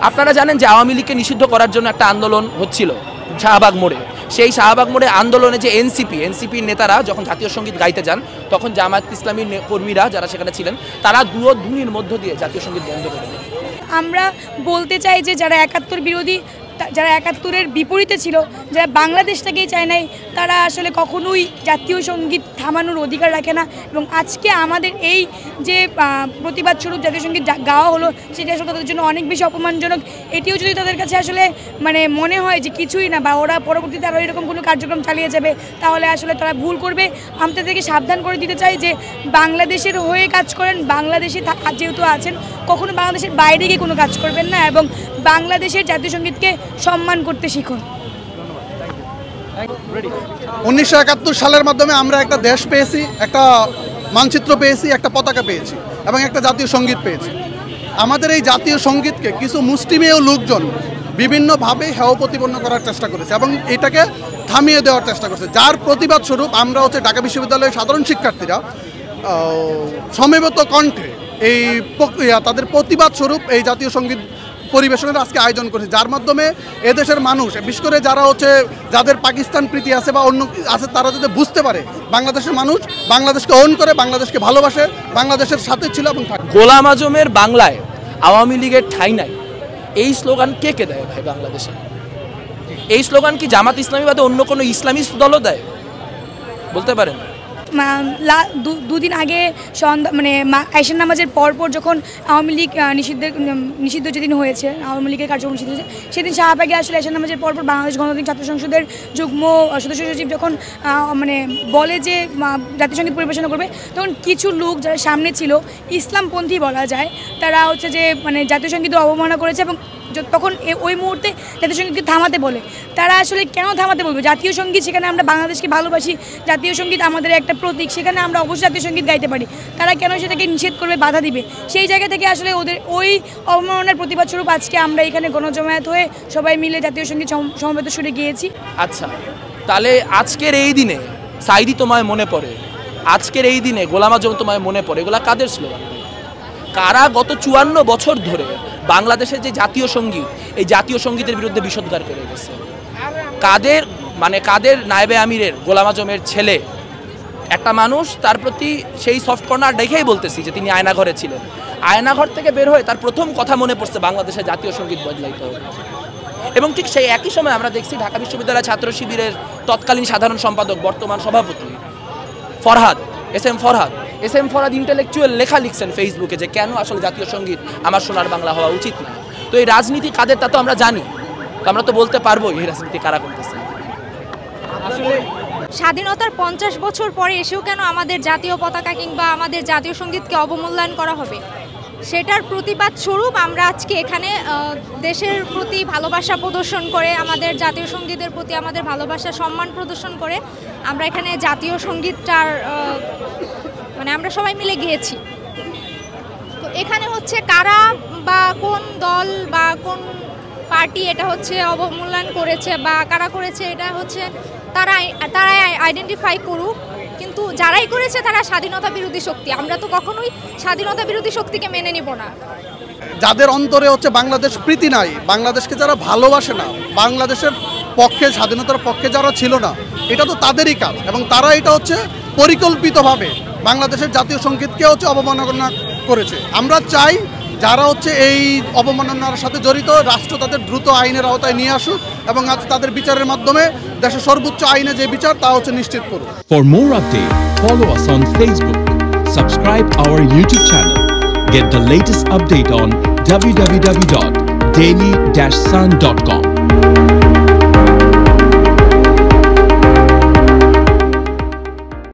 আপনারা জানেন যে আওয়ামী লীগকে নিষিদ্ধ করার জন্য একটা আন্দোলন হচ্ছিল শাহবাগ মোড়ে। সেই শাহবাগ মোড়ে আন্দোলনে যে এনসিপির নেতারা যখন জাতীয় সঙ্গীত গাইতে যান, তখন জামায়াত ইসলামী কর্মীরা যারা সেখানে ছিলেন তারা দুনির মধ্য দিয়ে জাতীয় সঙ্গীত বন্ধ করে দেন। আমরা বলতে চাই যে যারা ৭১ বিরোধী, যারা ৭১-এর বিপরীতে ছিল, যারা বাংলাদেশটাকেই চায় নাই, তারা আসলে কখনোই জাতীয় সঙ্গীত থামানোর অধিকার রাখে না। এবং আজকে আমাদের এই যে প্রতিবাদ স্বরূপ জাতীয় সঙ্গীত গাওয়া হলো, সেটা আসলে তাদের জন্য অনেক বেশি অপমানজনক। এটিও যদি তাদের কাছে আসলে মনে হয় যে কিছুই না, বা ওরা পরবর্তীতে আরও এরকম কোনো কার্যক্রম চালিয়ে যাবে, তাহলে আসলে তারা ভুল করবে। আমি তাদেরকে সাবধান করে দিতে চাই যে বাংলাদেশের হয়ে কাজ করেন, বাংলাদেশে যেহেতু আছেন, কখনো বাংলাদেশের বাইরে গিয়ে কোনো কাজ করবেন না, এবং বাংলাদেশের জাতীয় সঙ্গীতকে সম্মান করতে শিখুন। 1971 সালের মাধ্যমে আমরা একটা দেশ পেয়েছি, একটা মানচিত্র পেয়েছি, একটা পতাকা পেয়েছি এবং একটা জাতীয় সঙ্গীত পেয়েছি। আমাদের এই জাতীয় সঙ্গীতকে কিছু মুষ্টিমেয় লোকজন বিভিন্নভাবে হেয় প্রতিপন্ন করার চেষ্টা করেছে এবং এটাকে থামিয়ে দেওয়ার চেষ্টা করছে, যার প্রতিবাদ স্বরূপ আমরা ঢাকা বিশ্ববিদ্যালয়ের সাধারণ শিক্ষার্থীরা সমবেত কণ্ঠে এই তাদের প্রতিবাদ স্বরূপ এই জাতীয় সঙ্গীত পরিবেশনের আজকে আয়োজন করেছে, যার মাধ্যমে এদেশের মানুষ, বিশেষ করে যারা যাদের পাকিস্তান প্রীতি আছে বা অন্য আছে, তারা যাতে বুঝতে পারে বাংলাদেশের মানুষ বাংলাদেশকে ওন করে, বাংলাদেশকে ভালোবাসে, বাংলাদেশের সাথে ছিল এবং থাকে। গোলাম আজমের বাংলায় আওয়ামী লীগের ঠাঁই নাই, এই স্লোগান কে দেয় ভাই বাংলাদেশে? এই স্লোগান কি জামাত ইসলামী বাদে অন্য কোনো ইসলামিস্ট দলও দেয়? বলতে পারেন? দুদিন আগে আইশার নামাজের পরপর যখন আওয়ামী লীগ নিষিদ্ধ যেদিন হয়েছে, আওয়ামী লীগের কার্যক্রম নিষিদ্ধ হয়েছে, সেদিন শাহবাগে আসলে আইশার নামাজের পরপর বাংলাদেশ গণতান্ত্রিক ছাত্র সংসদের যুগ্ম সদস্য সচিব যখন বলে যে জাতীয় সঙ্গীত পরিবেশনা করবে, তখন কিছু লোক যারা সামনে ছিল, ইসলামপন্থী বলা যায়, তারা যে জাতীয় সঙ্গীতের অবমাননা করেছে এবং তখন ওই মুহূর্তে জাতীয় সঙ্গীতকে থামাতে বলে। তারা আসলে কেন থামাতে বলবে? জাতীয় সঙ্গীত, সেখানে আমরা বাংলাদেশকে ভালোবাসি, জাতীয় সঙ্গীত আমাদের একটা প্রতীক, সেখানে আমরা অবশ্যই জাতীয় সঙ্গীত গাইতে পারি। তারা কেন সেটাকে নিষেধ করবে, বাধা দিবে? সেই জায়গা থেকে আসলে ওদের ওই অবমাননার প্রতিবাদ স্বরূপ আজকে আমরা এখানে গণজমায়েত হয়ে সবাই মিলে জাতীয় সঙ্গীত সমবেত সুরে গিয়েছি। আচ্ছা, তাহলে আজকের এই দিনে সাইদি তোমায় মনে পড়ে, আজকের এই দিনে গোলাম আজম তোমায় মনে পড়ে, এগুলা কাদের স্লোগান? কারা গত 54 বছর ধরে বাংলাদেশের যে জাতীয় সঙ্গীত, এই জাতীয় সঙ্গীতের বিরুদ্ধে বিষোদ্গার করে গেছে? কাদের নায়েবে আমিরের গোলাম আজমের ছেলে একটা মানুষ, তার প্রতি সেই সফট কর্নার দেখেই বলতেছি যে তিনি আয়নাঘরে ছিলেন। আয়নাঘর থেকে বের হয়ে তার প্রথম কথা মনে পড়ছে বাংলাদেশের জাতীয় সঙ্গীত বদলাইতে হবে। এবং ঠিক সেই একই সময় আমরা দেখছি ঢাকা বিশ্ববিদ্যালয় ছাত্র শিবিরের তৎকালীন সাধারণ সম্পাদক, বর্তমান সভাপতি এস এম ফরহাদ ইন্টেলেকচুয়াল লেখা লিখছেন ফেসবুকে যে কেন আসলে জাতীয় সঙ্গীত আমার সোনার বাংলা হওয়া উচিত না। তো এই রাজনীতি কাদের তা তো আমরা জানি, তো আমরা তো বলতে পারবো এই রাজনীতি কারা করতেছে। আসলে স্বাধীনতার 50 বছর পরে এসেও কেন আমাদের জাতীয় পতাকা কিংবা আমাদের জাতীয় সঙ্গীতকে অবমূল্যায়ন করা হবে, সেটার প্রতিবাদ স্বরূপ আমরা আজকে এখানে দেশের প্রতি ভালোবাসা প্রদর্শন করে, আমাদের জাতীয় সঙ্গীতের প্রতি আমাদের ভালোবাসা সম্মান প্রদর্শন করে আমরা এখানে জাতীয় সঙ্গীতটার আমরা সবাই মিলে গিয়েছি। তো এখানে কারা বা কোন দল বা কোন পার্টি এটা অবমূল্যায়ন করেছে বা কারা করেছে, এটা তারাই আইডেন্টিফাই করুক। কিন্তু যারাই করেছে তারা স্বাধীনতা বিরোধী শক্তি, আমরা তো কখনোই স্বাধীনতা বিরোধী শক্তিকে মেনে নিব না। যাদের অন্তরে বাংলাদেশ প্রীতি নাই, বাংলাদেশকে যারা ভালোবাসে না, বাংলাদেশের পক্ষে, স্বাধীনতার পক্ষে যারা ছিল না, এটা তো তাদেরই কাজ এবং তারা এটা পরিকল্পিতভাবে বাংলাদেশের জাতীয় সঙ্গীতকে অবমাননা করেছে। আমরা চাই যারা এই অবমাননার সাথে জড়িত, রাষ্ট্র তাদের দ্রুত আইনের আওতায় নিয়ে আসুক এবং আজ তাদের বিচারের মাধ্যমে দেশের সর্বোচ্চ আইনে যে বিচার তা নিশ্চিত করুক। For more updates, follow us on Facebook, subscribe our YouTube channel, get the latest update on www.daily-sun.com.